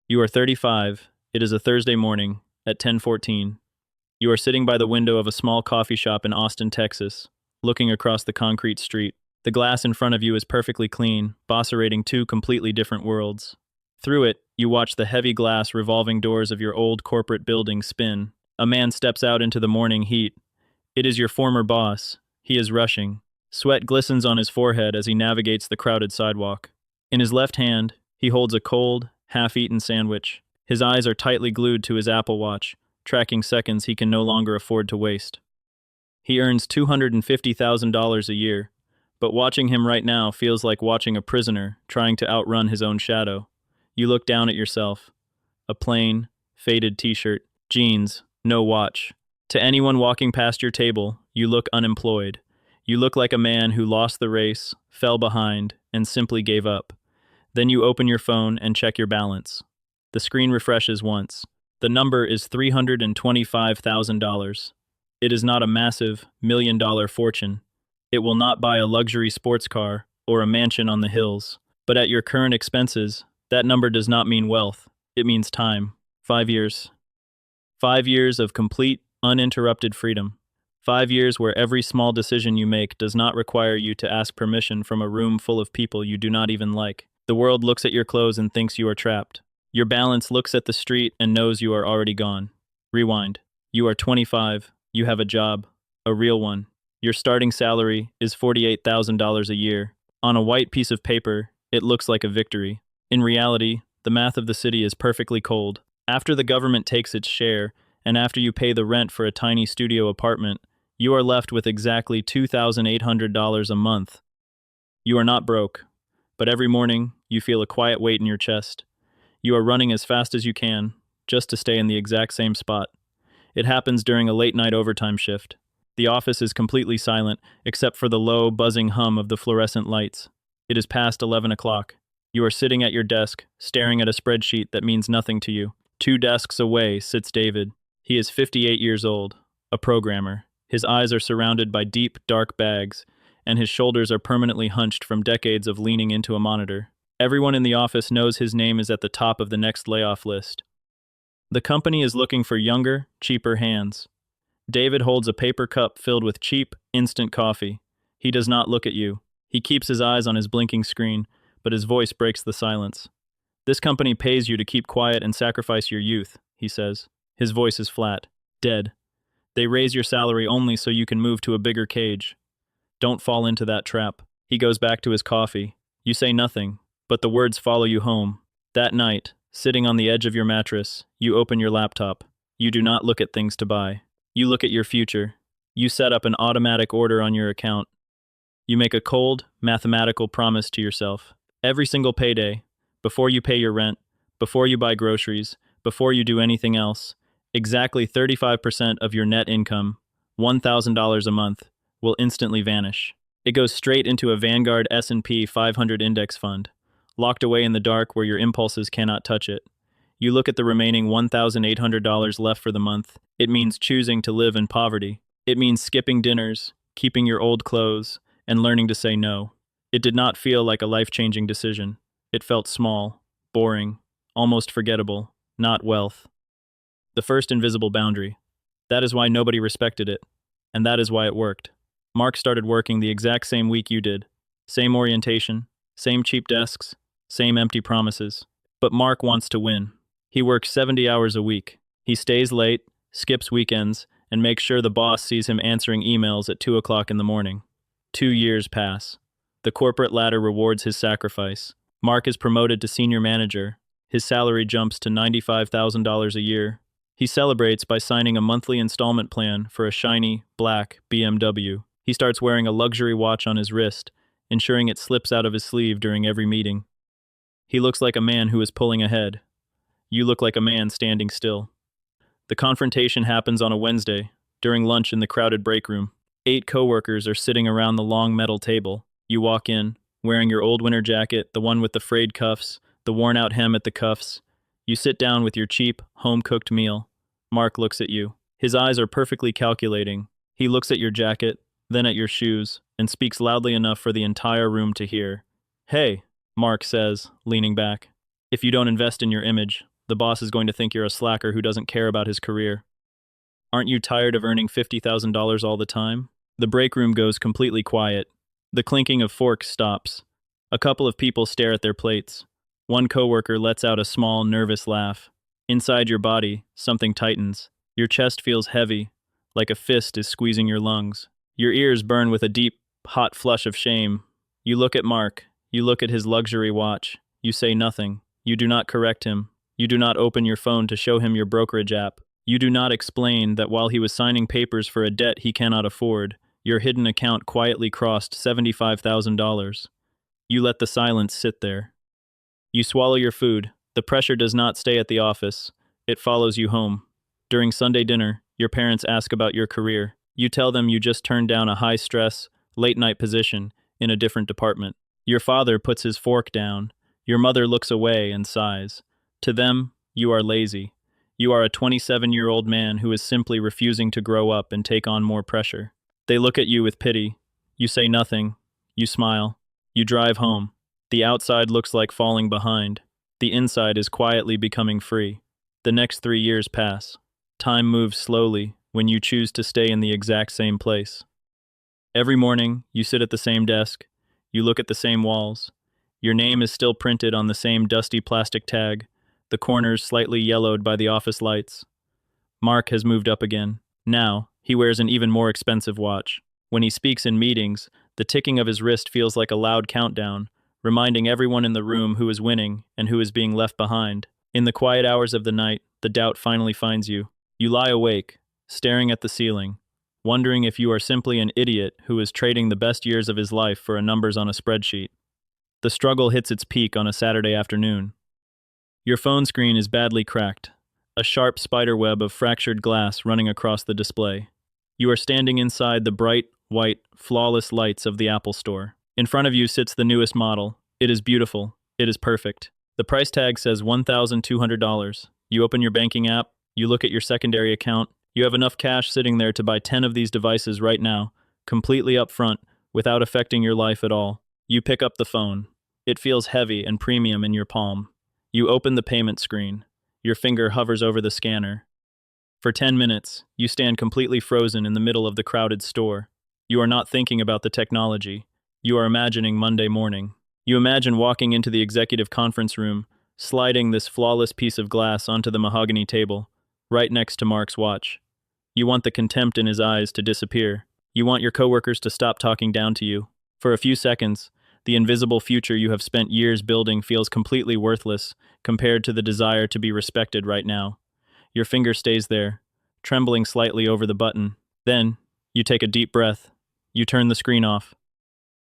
You are 35. It is a Thursday morning at 10:14. You are sitting by the window of a small coffee shop in Austin, Texas, looking across the concrete street. The glass in front of you is perfectly clean, bosserating two completely different worlds. Through it, you watch the heavy glass revolving doors of your old corporate building spin. A man steps out into the morning heat. It is your former boss. He is rushing. Sweat glistens on his forehead as he navigates the crowded sidewalk. In his left hand, he holds a cold, half-eaten sandwich. His eyes are tightly glued to his Apple Watch, tracking seconds he can no longer afford to waste. He earns $250,000 a year, but watching him right now feels like watching a prisoner trying to outrun his own shadow. You look down at yourself. A plain, faded t-shirt, jeans, no watch. To anyone walking past your table, you look unemployed. You look like a man who lost the race, fell behind, and simply gave up. Then you open your phone and check your balance. The screen refreshes once. The number is $325,000. It is not a massive, million-dollar fortune. It will not buy a luxury sports car or a mansion on the hills. But at your current expenses, that number does not mean wealth. It means time. 5 years. 5 years of complete, uninterrupted freedom. 5 years where every small decision you make does not require you to ask permission from a room full of people you do not even like. The world looks at your clothes and thinks you are trapped. Your balance looks at the street and knows you are already gone. Rewind. You are 25. You have a job. A real one. Your starting salary is $48,000 a year. On a white piece of paper, it looks like a victory. In reality, the math of the city is perfectly cold. After the government takes its share, and after you pay the rent for a tiny studio apartment, you are left with exactly $2,800 a month. You are not broke, but every morning you feel a quiet weight in your chest. You are running as fast as you can, just to stay in the exact same spot. It happens during a late-night overtime shift. The office is completely silent, except for the low, buzzing hum of the fluorescent lights. It is past 11 o'clock. You are sitting at your desk, staring at a spreadsheet that means nothing to you. 2 desks away sits David. He is 58 years old, a programmer. His eyes are surrounded by deep, dark bags, and his shoulders are permanently hunched from decades of leaning into a monitor. Everyone in the office knows his name is at the top of the next layoff list. The company is looking for younger, cheaper hands. David holds a paper cup filled with cheap, instant coffee. He does not look at you. He keeps his eyes on his blinking screen, but his voice breaks the silence. This company pays you to keep quiet and sacrifice your youth, he says. His voice is flat, dead. They raise your salary only so you can move to a bigger cage. Don't fall into that trap. He goes back to his coffee. You say nothing, but the words follow you home. That night, sitting on the edge of your mattress, you open your laptop. You do not look at things to buy. You look at your future. You set up an automatic order on your account. You make a cold, mathematical promise to yourself. Every single payday, before you pay your rent, before you buy groceries, before you do anything else, exactly 35% of your net income, $1,000 a month, will instantly vanish. It goes straight into a Vanguard S&P 500 index fund, locked away in the dark where your impulses cannot touch it. You look at the remaining $1,800 left for the month. It means choosing to live in poverty. It means skipping dinners, keeping your old clothes, and learning to say no. It did not feel like a life-changing decision. It felt small, boring, almost forgettable, not wealth. The first invisible boundary. That is why nobody respected it, and that is why it worked. Mark started working the exact same week you did. Same orientation, same cheap desks, same empty promises. But Mark wants to win. He works 70 hours a week. He stays late, skips weekends, and makes sure the boss sees him answering emails at 2 o'clock in the morning. 2 years pass. The corporate ladder rewards his sacrifice. Mark is promoted to senior manager. His salary jumps to $95,000 a year. He celebrates by signing a monthly installment plan for a shiny, black BMW. He starts wearing a luxury watch on his wrist, ensuring it slips out of his sleeve during every meeting. He looks like a man who is pulling ahead. You look like a man standing still. The confrontation happens on a Wednesday, during lunch in the crowded break room. 8 coworkers are sitting around the long metal table. You walk in, wearing your old winter jacket, the one with the frayed cuffs, the worn-out hem at the cuffs. You sit down with your cheap, home-cooked meal. Mark looks at you. His eyes are perfectly calculating. He looks at your jacket, then at your shoes, and speaks loudly enough for the entire room to hear. "Hey," Mark says, leaning back. "If you don't invest in your image, The boss is going to think you're a slacker who doesn't care about his career. Aren't you tired of earning $50,000 all the time? The break room goes completely quiet. The clinking of forks stops. A couple of people stare at their plates. One coworker lets out a small, nervous laugh. Inside your body, something tightens. Your chest feels heavy, like a fist is squeezing your lungs. Your ears burn with a deep, hot flush of shame. You look at Mark. You look at his luxury watch. You say nothing. You do not correct him. You do not open your phone to show him your brokerage app. You do not explain that while he was signing papers for a debt he cannot afford, your hidden account quietly crossed $75,000. You let the silence sit there. You swallow your food. The pressure does not stay at the office. It follows you home. During Sunday dinner, your parents ask about your career. You tell them you just turned down a high-stress, late-night position in a different department. Your father puts his fork down. Your mother looks away and sighs. To them, you are lazy. You are a 27-year-old man who is simply refusing to grow up and take on more pressure. They look at you with pity. You say nothing. You smile. You drive home. The outside looks like falling behind. The inside is quietly becoming free. The next 3 years pass. Time moves slowly when you choose to stay in the exact same place. Every morning, you sit at the same desk. You look at the same walls. Your name is still printed on the same dusty plastic tag, the corners slightly yellowed by the office lights. Mark has moved up again. Now, he wears an even more expensive watch. When he speaks in meetings, the ticking of his wrist feels like a loud countdown, reminding everyone in the room who is winning and who is being left behind. In the quiet hours of the night, the doubt finally finds you. You lie awake, staring at the ceiling, wondering if you are simply an idiot who is trading the best years of his life for numbers on a spreadsheet. The struggle hits its peak on a Saturday afternoon. Your phone screen is badly cracked, a sharp spiderweb of fractured glass running across the display. You are standing inside the bright, white, flawless lights of the Apple Store. In front of you sits the newest model. It is beautiful. It is perfect. The price tag says $1,200. You open your banking app. You look at your secondary account. You have enough cash sitting there to buy 10 of these devices right now, completely upfront, without affecting your life at all. You pick up the phone. It feels heavy and premium in your palm. You open the payment screen. Your finger hovers over the scanner. For 10 minutes, you stand completely frozen in the middle of the crowded store. You are not thinking about the technology. You are imagining Monday morning. You imagine walking into the executive conference room, sliding this flawless piece of glass onto the mahogany table, right next to Mark's watch. You want the contempt in his eyes to disappear. You want your coworkers to stop talking down to you. For a few seconds, the invisible future you have spent years building feels completely worthless compared to the desire to be respected right now. Your finger stays there, trembling slightly over the button. Then, you take a deep breath. You turn the screen off.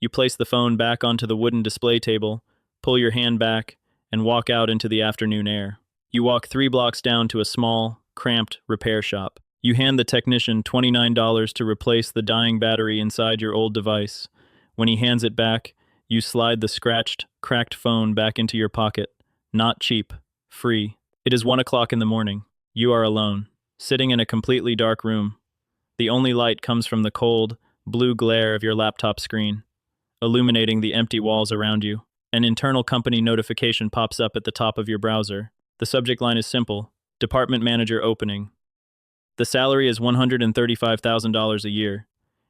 You place the phone back onto the wooden display table, pull your hand back, and walk out into the afternoon air. You walk 3 blocks down to a small, cramped repair shop. You hand the technician $29 to replace the dying battery inside your old device. When he hands it back, you slide the scratched, cracked phone back into your pocket. Not cheap, free. It is 1 o'clock in the morning. You are alone, sitting in a completely dark room. The only light comes from the cold, blue glare of your laptop screen, illuminating the empty walls around you. An internal company notification pops up at the top of your browser. The subject line is simple: Department Manager Opening. The salary is $135,000 a year.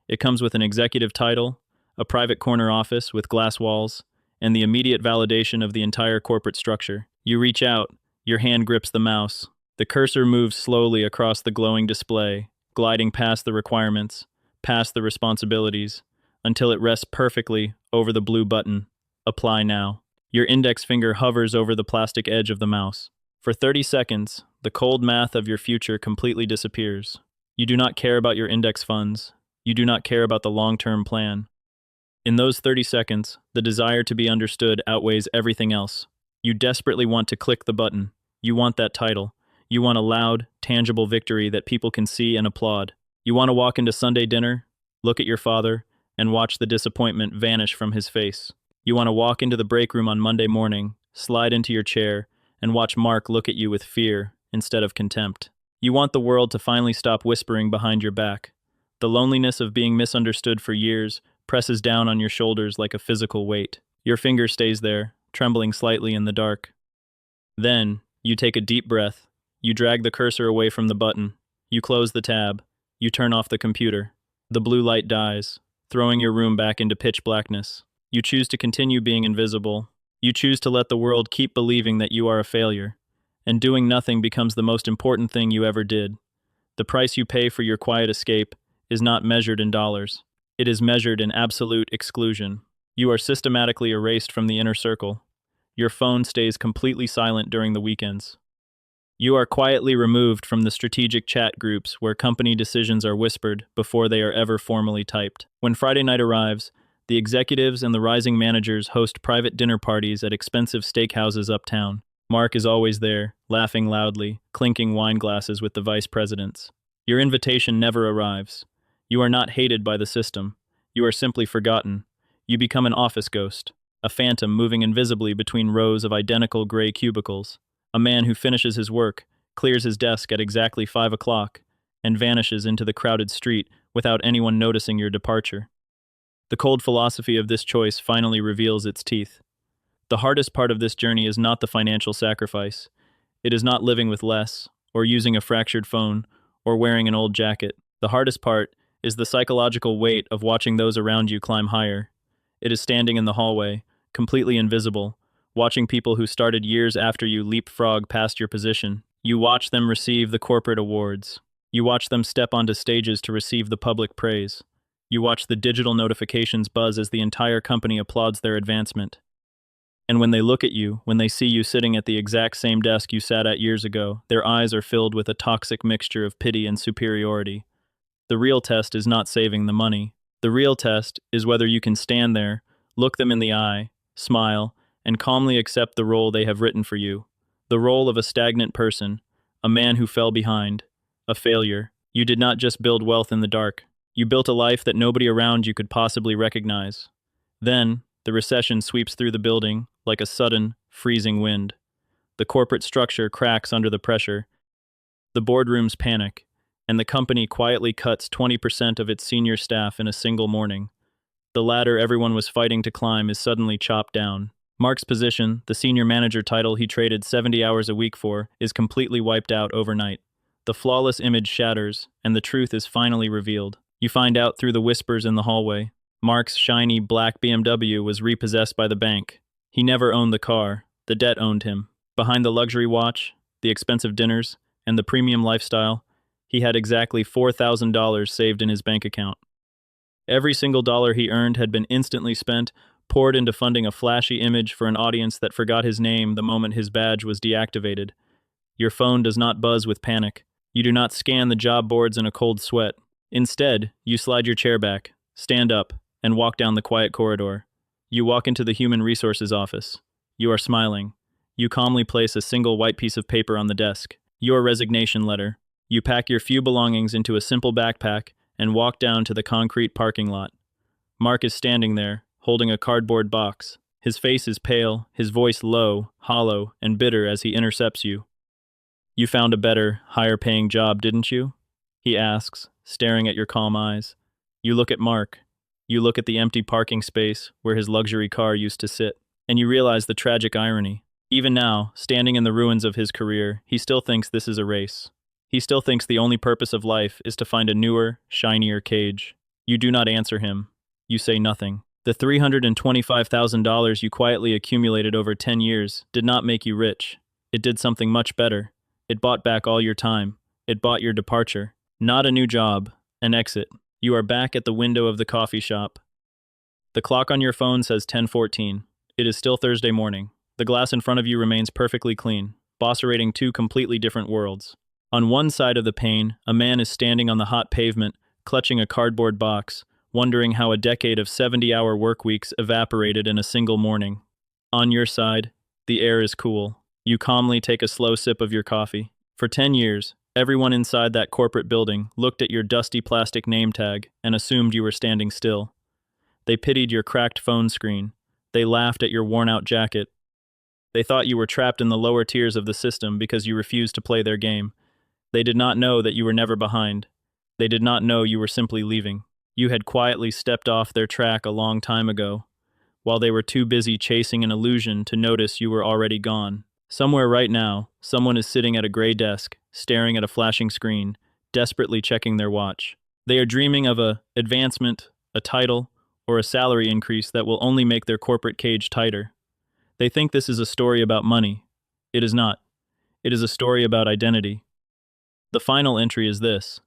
It comes with an executive title, a private corner office with glass walls, and the immediate validation of the entire corporate structure. You reach out, your hand grips the mouse. The cursor moves slowly across the glowing display, gliding past the requirements, past the responsibilities, until it rests perfectly over the blue button, Apply Now. Your index finger hovers over the plastic edge of the mouse. For 30 seconds, the cold math of your future completely disappears. You do not care about your index funds. You do not care about the long-term plan. In those 30 seconds, the desire to be understood outweighs everything else. You desperately want to click the button. You want that title. You want a loud, tangible victory that people can see and applaud. You want to walk into Sunday dinner, look at your father, and watch the disappointment vanish from his face. You want to walk into the break room on Monday morning, slide into your chair, and watch Mark look at you with fear instead of contempt. You want the world to finally stop whispering behind your back. The loneliness of being misunderstood for years presses down on your shoulders like a physical weight. Your finger stays there, trembling slightly in the dark. Then, You take a deep breath. You drag the cursor away from the button. You close the tab. You turn off the computer. The blue light dies, throwing your room back into pitch blackness. You choose to continue being invisible. You choose to let the world keep believing that you are a failure. And doing nothing becomes the most important thing you ever did. The price you pay for your quiet escape is not measured in dollars. It is measured in absolute exclusion. You are systematically erased from the inner circle. Your phone stays completely silent during the weekends. You are quietly removed from the strategic chat groups where company decisions are whispered before they are ever formally typed. When Friday night arrives, the executives and the rising managers host private dinner parties at expensive steakhouses uptown. Mark is always there, laughing loudly, clinking wine glasses with the vice presidents. Your invitation never arrives. You are not hated by the system. You are simply forgotten. You become an office ghost, a phantom moving invisibly between rows of identical gray cubicles. A man who finishes his work, clears his desk at exactly 5 o'clock, and vanishes into the crowded street without anyone noticing your departure. The cold philosophy of this choice finally reveals its teeth. The hardest part of this journey is not the financial sacrifice. It is not living with less, or using a fractured phone, or wearing an old jacket. The hardest part is the psychological weight of watching those around you climb higher. It is standing in the hallway, completely invisible, watching people who started years after you leapfrog past your position. You watch them receive the corporate awards. You watch them step onto stages to receive the public praise. You watch the digital notifications buzz as the entire company applauds their advancement. And when they look at you, when they see you sitting at the exact same desk you sat at years ago, their eyes are filled with a toxic mixture of pity and superiority. The real test is not saving the money. The real test is whether you can stand there, look them in the eye, smile, and calmly accept the role they have written for you. The role of a stagnant person, a man who fell behind, a failure. You did not just build wealth in the dark. You built a life that nobody around you could possibly recognize. Then, the recession sweeps through the building like a sudden, freezing wind. The corporate structure cracks under the pressure. The boardrooms panic, and the company quietly cuts 20% of its senior staff in a single morning. The ladder everyone was fighting to climb is suddenly chopped down. Mark's position, the senior manager title he traded 70 hours a week for, is completely wiped out overnight. The flawless image shatters, and the truth is finally revealed. You find out through the whispers in the hallway. Mark's shiny black BMW was repossessed by the bank. He never owned the car. The debt owned him. Behind the luxury watch, the expensive dinners, and the premium lifestyle, he had exactly $4,000 saved in his bank account. Every single dollar he earned had been instantly spent, poured into funding a flashy image for an audience that forgot his name the moment his badge was deactivated. Your phone does not buzz with panic. You do not scan the job boards in a cold sweat. Instead, you slide your chair back, stand up, and walk down the quiet corridor. You walk into the human resources office. You are smiling. You calmly place a single white piece of paper on the desk. Your resignation letter. You pack your few belongings into a simple backpack and walk down to the concrete parking lot. Mark is standing there, holding a cardboard box. His face is pale, his voice low, hollow, and bitter as he intercepts you. You found a better, higher-paying job, didn't you? He asks, staring at your calm eyes. You look at Mark. You look at the empty parking space where his luxury car used to sit, and you realize the tragic irony. Even now, standing in the ruins of his career, he still thinks this is a race. He still thinks the only purpose of life is to find a newer, shinier cage. You do not answer him. You say nothing. The $325,000 you quietly accumulated over 10 years did not make you rich. It did something much better. It bought back all your time. It bought your departure. Not a new job, an exit. You are back at the window of the coffee shop. The clock on your phone says 10:14. It is still Thursday morning. The glass in front of you remains perfectly clean, bosserating two completely different worlds. On one side of the pane, a man is standing on the hot pavement, clutching a cardboard box, wondering how a decade of 70-hour work weeks evaporated in a single morning. On your side, the air is cool. You calmly take a slow sip of your coffee. For 10 years, everyone inside that corporate building looked at your dusty plastic name tag and assumed you were standing still. They pitied your cracked phone screen. They laughed at your worn-out jacket. They thought you were trapped in the lower tiers of the system because you refused to play their game. They did not know that you were never behind. They did not know you were simply leaving. You had quietly stepped off their track a long time ago, while they were too busy chasing an illusion to notice you were already gone. Somewhere right now, someone is sitting at a gray desk, staring at a flashing screen, desperately checking their watch. They are dreaming of a advancement, a title, or a salary increase that will only make their corporate cage tighter. They think this is a story about money. It is not. It is a story about identity. The final entry is this.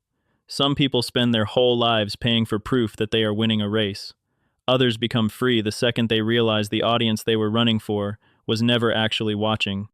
Some people spend their whole lives paying for proof that they are winning a race. Others become free the second they realize the audience they were running for was never actually watching.